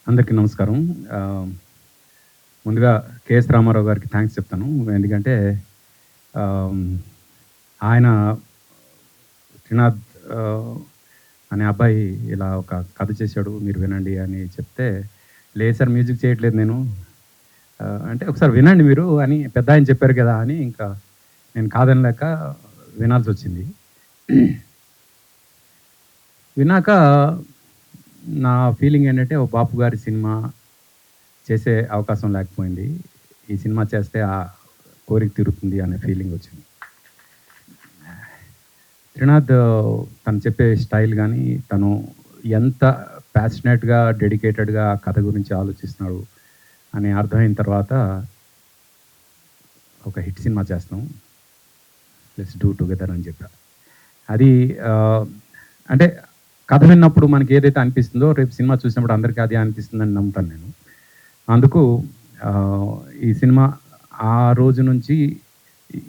అందరికీ నమస్కారం. ముందుగా కేఎస్ రామారావు గారికి థ్యాంక్స్ చెప్తాను. ఎందుకంటే ఆహ్, ఆయన త్రినాథ్ అనే అబ్బాయి ఇలా ఒక కథ చేశాడు మీరు వినండి అని చెప్తే, లేదు సార్ మ్యూజిక్ చేయట్లేదు నేను. అంటే ఒకసారి వినండి మీరు అని పెద్దాయన చెప్పారు కదా అని ఇంకా నేను కాదనలేక వినాల్సొచ్చింది. విన్నాక నా ఫీలింగ్ ఏంటంటే, ఓ బాపు గారి సినిమా చేసే అవకాశం లేకపోయింది. ఈ సినిమా చేస్తే ఆ కోరిక తీరుతుంది అనే ఫీలింగ్ వచ్చింది. త్రినాథ్ తను చెప్పే స్టైల్ గానీ, తను ఎంత ప్యాషనేట్‌గా, డెడికేటెడ్‌గా ఆ కథ గురించి ఆలోచిస్తున్నాడు అని అర్థమైన తర్వాత, ఒక హిట్ సినిమా చేస్తున్నాం. లెట్స్ డూ టుగెదర్ అని చెప్పా. అది అంటే కథ విన్నప్పుడు మనకి ఏదైతే అనిపిస్తుందో, రేపు సినిమా చూసినప్పుడు అందరికీ అదే అనిపిస్తుందని నమ్ముతాను నేను. అందుకు ఈ సినిమా ఆ రోజు నుంచి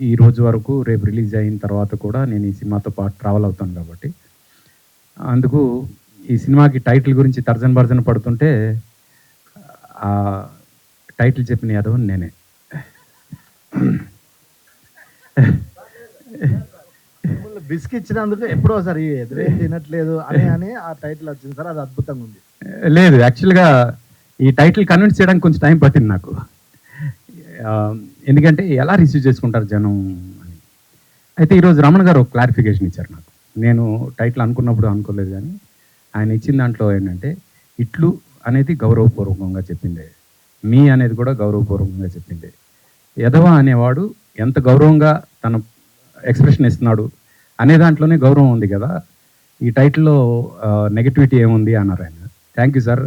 ఈ రోజు వరకు రేపు రిలీజ్ అయిన తర్వాత కూడా నేను ఈ సినిమాతో పాటు ట్రావెల్ అవుతాను కాబట్టి, అందుకు ఈ సినిమాకి టైటిల్ గురించి తర్జన భర్జన పడుతుంటే, ఆ టైటిల్ చెప్పిన యాదవని నేనే. బిస్క్ ఇచ్చినందుకు ఎప్పుడో సార్ ఎదురేం తినట్లేదు అని ఆ టైటిల్ వచ్చింది సార్. అది అద్భుతంగా ఉంది. లేదు యాక్చువల్‌గా ఈ టైటిల్ కన్విన్స్ చేయడానికి కొంచెం టైం పట్టింది నాకు. ఎందుకంటే ఎలా రిసీవ్ చేసుకుంటారు జనం అని. అయితే ఈరోజు రమణ గారు ఒక క్లారిఫికేషన్ ఇచ్చారు నాకు. నేను టైటిల్ అనుకున్నప్పుడు అనుకోలేదు కానీ, ఆయన ఇచ్చిన దాంట్లో ఏంటంటే, ఇట్లు అనేది గౌరవపూర్వకంగా చెప్పిందే, మీ అనేది కూడా గౌరవపూర్వకంగా చెప్పిందే. ఎదవ అనేవాడు ఎంత గౌరవంగా తన ఎక్స్‌ప్రెషన్ ఇస్తున్నాడు అనే దాంట్లోనే గౌరవం ఉంది కదా. ఈ టైటిల్‌లో నెగటివిటీ ఏముంది అన్నారు ఆయన. థ్యాంక్ యూ సార్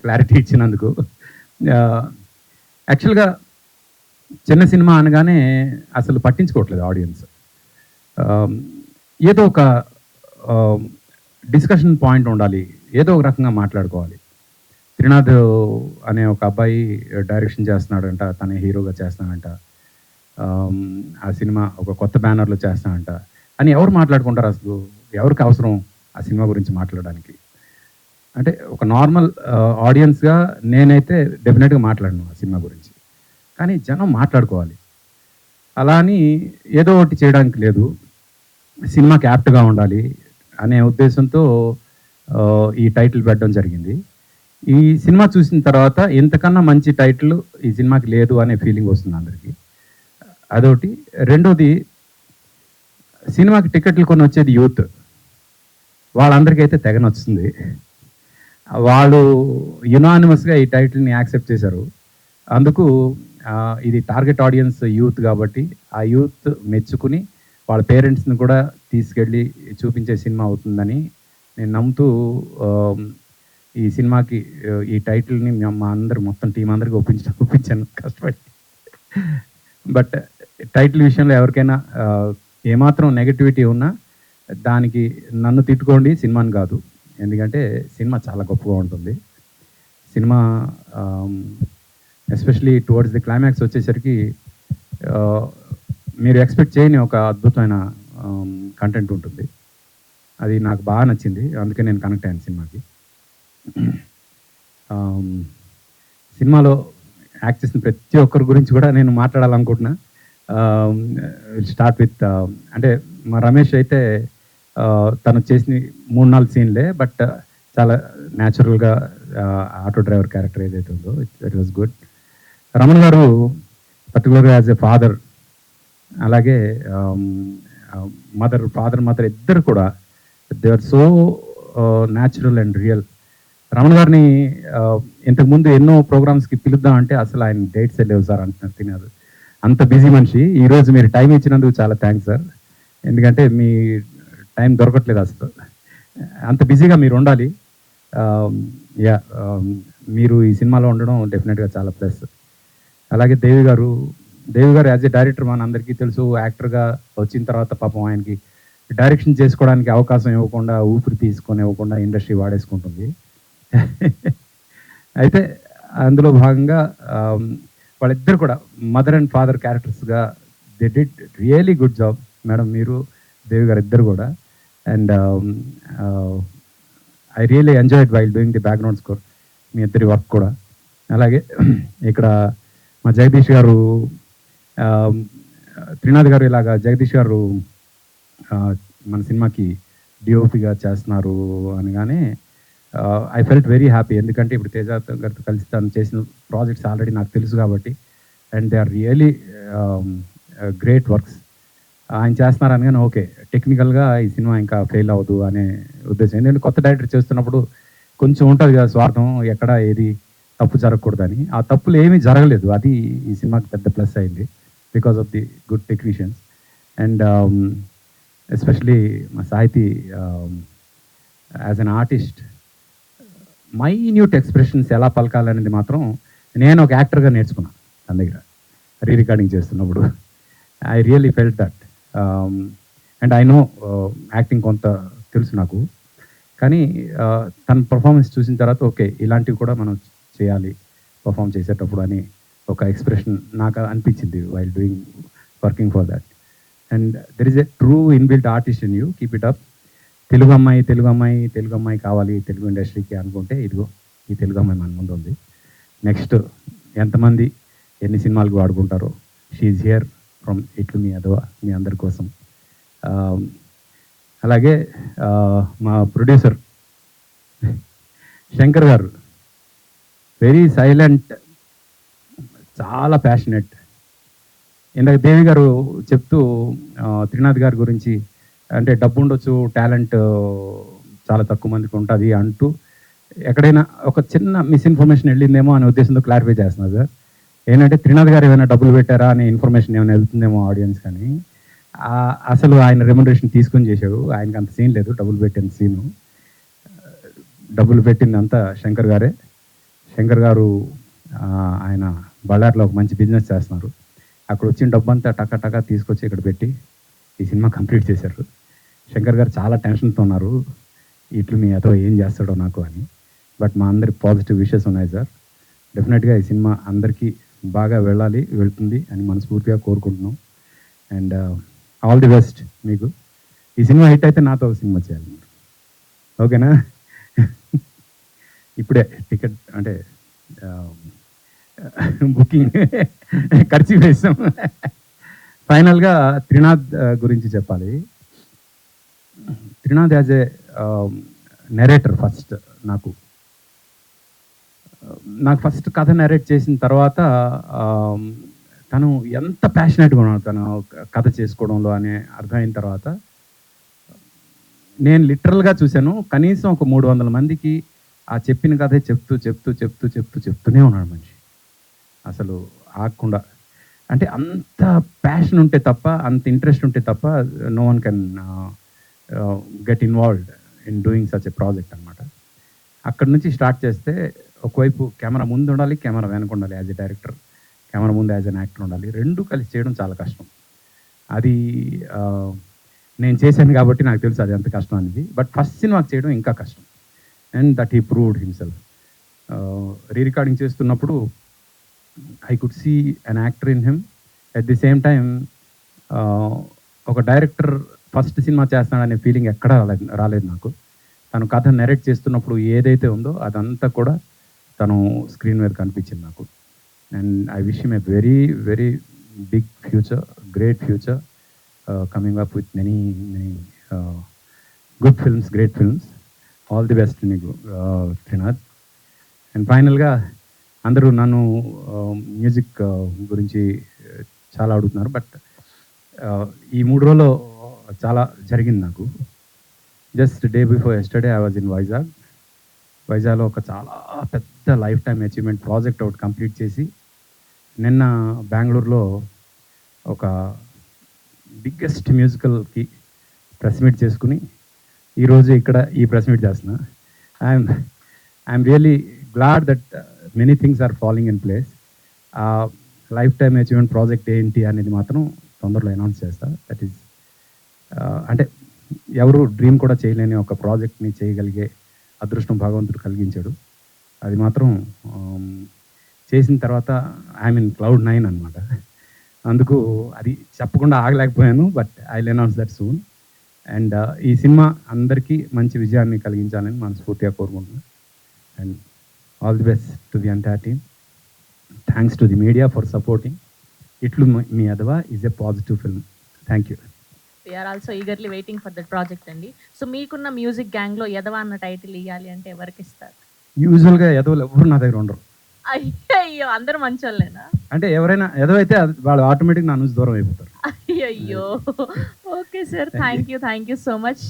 క్లారిటీ ఇచ్చినందుకు. యాక్చువల్‌గా చిన్న సినిమా అనగానే అసలు పట్టించుకోవట్లేదు ఆడియన్స్. ఏదో ఒక డిస్కషన్ పాయింట్ ఉండాలి, ఏదో ఒక రకంగా మాట్లాడుకోవాలి. త్రినాథ్ అనే ఒక అబ్బాయి డైరెక్షన్ చేస్తున్నాడంట, తనే హీరోగా చేస్తున్నాడంట. ఆ సినిమా ఒక కొత్త బ్యానర్లో చేస్తానంట అని ఎవరు మాట్లాడుకుంటారు అసలు? ఎవరికి అవసరం ఆ సినిమా గురించి మాట్లాడడానికి? అంటే ఒక నార్మల్ ఆడియన్స్గా నేనైతే డెఫినెట్గా మాట్లాడను ఆ సినిమా గురించి. కానీ జనం మాట్లాడుకోవాలి. అలా అని ఏదో ఒకటి చేయడానికి లేదు, సినిమాకి యాప్ట్గా ఉండాలి అనే ఉద్దేశంతో ఈ టైటిల్ పెట్టడం జరిగింది. ఈ సినిమా చూసిన తర్వాత ఇంతకన్నా మంచి టైటిల్ ఈ సినిమాకి లేదు అనే ఫీలింగ్ వస్తుంది అందరికీ. అదొకటి. రెండోది, సినిమాకి టికెట్లు కొని వచ్చేది యూత్. వాళ్ళందరికీ తెగ నచ్చుతుంది. వాళ్ళు యునానిమస్గా ఈ టైటిల్ని యాక్సెప్ట్ చేశారు. అందుకు ఇది టార్గెట్ ఆడియన్స్ యూత్ కాబట్టి, ఆ యూత్ మెచ్చుకుని వాళ్ళ పేరెంట్స్ని కూడా తీసుకెళ్ళి చూపించే సినిమా అవుతుందని నేను నమ్ముతూ ఈ సినిమాకి ఈ టైటిల్ని మా అందరు మొత్తం టీం అందరికీ ఒప్పించాను కష్టపడి. బట్ టైటిల్ విషయంలో ఎవరికైనా ఏమాత్రం నెగటివిటీ ఉన్నా దానికి నన్ను తిట్టుకోండి, సినిమాని కాదు. ఎందుకంటే సినిమా చాలా గొప్పగా ఉంటుంది. Cinema especially towards the climax వచ్చేసరికి మీరు ఎక్స్పెక్ట్ చేయని ఒక అద్భుతమైన కంటెంట్ ఉంటుంది. అది నాకు బాగా నచ్చింది, అందుకే నేను కనెక్ట్ అయ్యాను సినిమాకి. సినిమాలో యాక్ట్ చేసిన ప్రతి ఒక్కరి గురించి కూడా నేను మాట్లాడాలనుకుంటున్నా. స్టార్ట్ విత్ అంటే మా రమేష్ అయితే తను చేసిన 3-4 సీన్లే, బట్ చాలా న్యాచురల్గా ఆటో డ్రైవర్ క్యారెక్టర్ ఏదైతే ఉందో ఇట్ వాజ్ గుడ్. రమణ గారు పర్టికులర్గా యాజ్ ఎ ఫాదర్, అలాగే ఫాదర్ మదర్ ఇద్దరు కూడా they are so natural and real. Ramana గారిని ఇంతకుముందు ఎన్నో ప్రోగ్రామ్స్కి పిలుద్దాం అంటే అసలు ఆయన డేట్స్ వెళ్ళేవి సార్ అంటున్నారు, తినారు. అంత బిజీ మనిషి. ఈరోజు మీరు టైం ఇచ్చినందుకు చాలా థ్యాంక్స్ సార్. ఎందుకంటే మీ టైం దొరకట్లేదు అసలు, అంత బిజీగా మీరు ఉండాలి. మీరు ఈ సినిమాలో ఉండడం డెఫినెట్గా చాలా ప్లస్. అలాగే దేవి గారు యాజ్ ఎ డైరెక్టర్ మన అందరికీ తెలుసు. యాక్టర్గా వచ్చిన తర్వాత పాపం ఆయనకి డైరెక్షన్ చేసుకోవడానికి అవకాశం ఇవ్వకుండా, ఊపిరి తీసుకొని ఇవ్వకుండా ఇండస్ట్రీ వాడేసుకుంటుంది. అయితే అందులో భాగంగా వాళ్ళిద్దరు కూడా మదర్ అండ్ ఫాదర్ క్యారెక్టర్స్గా they did really good job madam, మీరు దేవి గారు ఇద్దరు కూడా. And I really enjoyed while doing the background score. మీ ఇద్దరి వర్క్ కూడా. అలాగే ఇక్కడ మా జగదీష్ గారు, త్రినాథ్ గారు ఇలాగా జగదీష్ గారు మన సినిమాకి డిఓపిగా చేస్తున్నారు అనగానే ఐ ఫెల్ట్ వెరీ హ్యాపీ. ఎందుకంటే ఇప్పుడు తేజ గారితో కలిసి తను చేసిన ప్రాజెక్ట్స్ ఆల్రెడీ నాకు తెలుసు కాబట్టి, and they are really great works. ఆయన చేస్తున్నారు అనగానే ఓకే, టెక్నికల్గా ఈ సినిమా ఇంకా ఫెయిల్ అవ్వదు అనే ఉద్దేశం. ఎందుకంటే కొత్త డైరెక్టర్ చేస్తున్నప్పుడు కొంచెం ఉంటుంది కదా స్వార్థం, ఎక్కడ ఏది తప్పు జరగకూడదని. ఆ తప్పులు ఏమీ జరగలేదు, అది ఈ సినిమాకి పెద్ద ప్లస్ అయింది because of the good technicians. And especially మా సాహితీ as an artist, minute expressions ఎలా పలకాలనేది మాత్రం నేను ఒక యాక్టర్గా నేర్చుకున్నాను తన దగ్గర రీ రికార్డింగ్ చేస్తున్నప్పుడు. I really felt that. And I know acting కొంత తెలుసు నాకు, కానీ తన పర్ఫార్మెన్స్ చూసిన తర్వాత ఓకే, ఇలాంటివి కూడా మనం చేయాలి పర్ఫామ్ చేసేటప్పుడు అని ఒక ఎక్స్ప్రెషన్ నాకు అనిపించింది while doing working for that. And there is a true inbuilt artist in you, keep it up. Telugu అమ్మాయి కావాలి తెలుగు ఇండస్ట్రీకి అనుకుంటే ఇదిగో ఈ తెలుగు అమ్మాయి మన ముందు ఉంది. నెక్స్ట్ ఎంతమంది ఎన్ని సినిమాలకు వాడుకుంటారో, షీఈ్ హియర్ ఫ్రమ్ ఇట్లు మీ అదవ మీ అందరి కోసం. అలాగే మా ప్రొడ్యూసర్ శంకర్ గారు, వెరీ సైలెంట్, చాలా ప్యాషనెట్. ఇందాక దేవి గారు చెప్తూ త్రినాథ్ గారి గురించి, అంటే డబ్బు ఉండొచ్చు, టాలెంట్ చాలా తక్కువ మందికి ఉంటుంది అంటూ ఎక్కడైనా ఒక చిన్న మిస్ఇన్ఫర్మేషన్ వెళ్ళిందేమో అనే ఉద్దేశంతో క్లారిఫై చేస్తున్నారు సార్. ఏంటంటే త్రినాథ్ గారు ఏమైనా డబ్బులు పెట్టారా అనే ఇన్ఫర్మేషన్ ఏమైనా వెళ్తుందేమో ఆడియన్స్, కానీ అసలు ఆయన రెమ్యునరేషన్ తీసుకొని చేశాడు. ఆయనకి అంత సీన్ లేదు డబ్బులు పెట్టిన సీను. డబ్బులు పెట్టింది అంతా శంకర్ గారే. శంకర్ గారు ఆయన బళ్ళార్లో ఒక మంచి బిజినెస్ చేస్తున్నారు. అక్కడ వచ్చిన డబ్బు అంతా టకా తీసుకొచ్చి ఇక్కడ పెట్టి ఈ సినిమా కంప్లీట్ చేశారు. శంకర్ గారు చాలా టెన్షన్తో ఉన్నారు, ఇట్లు మీ అతో ఏం చేస్తాడో నాకు అని. బట్ మా అందరికి పాజిటివ్ విషెస్ ఉన్నాయి సార్. డెఫినెట్గా ఈ సినిమా అందరికీ బాగా వెళ్తుంది అని మనస్ఫూర్తిగా కోరుకుంటున్నాం. అండ్ ఆల్ ది బెస్ట్ మీకు. ఈ సినిమా హిట్ అయితే నాతో ఒక సినిమా చేయాలి మీరు, ఓకేనా? ఇప్పుడే టికెట్ అంటే బుకింగ్ ఖర్చు వేసాం. ఫైనల్గా త్రినాథ్ గురించి చెప్పాలి. Trinath as a narrator first నాకు ఫస్ట్ కథ నెరేట్ చేసిన తర్వాత తను ఎంత ప్యాషనెట్గా ఉన్నాడు తను కథ చేసుకోవడంలో అనే అర్థమైన తర్వాత నేను లిటరల్గా చూశాను. కనీసం ఒక 300 మందికి ఆ చెప్పిన కథే చెప్తూనే ఉన్నాడు మనిషి, అసలు ఆగకుండా. అంటే అంత ప్యాషన్ ఉంటే తప్ప, అంత ఇంట్రెస్ట్ ఉంటే తప్ప no one can get involved in doing such a project అనమాట. అక్కడ నుంచి స్టార్ట్ చేస్తే ఒకవైపు కెమెరా ముందు ఉండాలి, కెమెరా వెనక ఉండాలి. యాజ్ ఎ డైరెక్టర్ కెమెరా ముందు యాజ్ అన్ యాక్టర్ ఉండాలి. రెండు కలిసి చేయడం చాలా కష్టం. అది నేను చేశాను కాబట్టి నాకు తెలుసు అది ఎంత కష్టం అనేది. బట్ ఫస్ట్ సినిమాకి చేయడం ఇంకా కష్టం. And that he proved himself. Re recording చేస్తున్నప్పుడు I could see an actor in him. At the same time ఒక డైరెక్టర్ ఫస్ట్ సినిమా చేస్తాడనే ఫీలింగ్ ఎక్కడా రాలేదు నాకు. తను కథ నెరేట్ చేస్తున్నప్పుడు ఏదైతే ఉందో అదంతా కూడా తను స్క్రీన్ మీద కనిపించింది నాకు. And I wish him a very very big future, great future, coming up with many good films, great films. All the best నీకు త్రినాథ్. అండ్ ఫైనల్గా అందరూ నన్ను మ్యూజిక్ గురించి చాలా అడుగుతున్నారు. బట్ ఈ 3 రోజుల్లో చాలా జరిగింది నాకు. Just day before yesterday I was in వైజాగ్లో ఒక చాలా పెద్ద లైఫ్ టైమ్ అచీవ్మెంట్ ప్రాజెక్ట్ ఒకటి కంప్లీట్ చేసి, నిన్న బెంగళూరులో ఒక బిగ్గెస్ట్ మ్యూజికల్కి ప్రెస్ మీట్ చేసుకుని ఈరోజు ఇక్కడ ఈ ప్రెస్ మీట్ చేస్తున్నా. I'm really glad that many things are following in place. ఆ లైఫ్ టైమ్ అచీవ్మెంట్ ప్రాజెక్ట్ ఏంటి అనేది మాత్రం తొందరలో అనౌన్స్ చేస్తా. దట్ ఈస్ అంటే ఎవరు డ్రీమ్ కూడా చేయలేని ఒక ప్రాజెక్ట్ని చేయగలిగే అదృష్టం భగవంతుడు కలిగించాడు. అది మాత్రం చేసిన తర్వాత ఐఎమ్ ఇన్ క్లౌడ్ 9 అనమాట. అందుకు అది చెప్పకుండా ఆగలేకపోయాను. But I will announce that soon. And ఈ సినిమా అందరికీ మంచి విజయాన్ని కలిగించాలని మనస్ఫూర్తిగా కోరుకుంటున్నాను. And all the best to the entire team. Thanks to the media for supporting. ఇట్లు మీ అదవా is a positive film. Thank you. We are also eagerly waiting for that project అండి. సో మీకున్న మ్యూజిక్ గ్యాంగ్లో ఎదవా అన్న టైటిల్ ఇవ్వాలి అంటే ఎవరికి ఇస్తారు? యూజువల్గా ఎదవలు ఎవరు నా దగ్గర ఉండరు. అయ్యో అందరూ మంచోళ్ళేనా? అంటే ఎవరైనా ఎదవైతే వాళ్ళు ఆటోమేటిక్ నా నుంచి దూరం అయిపోతారు. అయ్యో okay sir, thank you so much.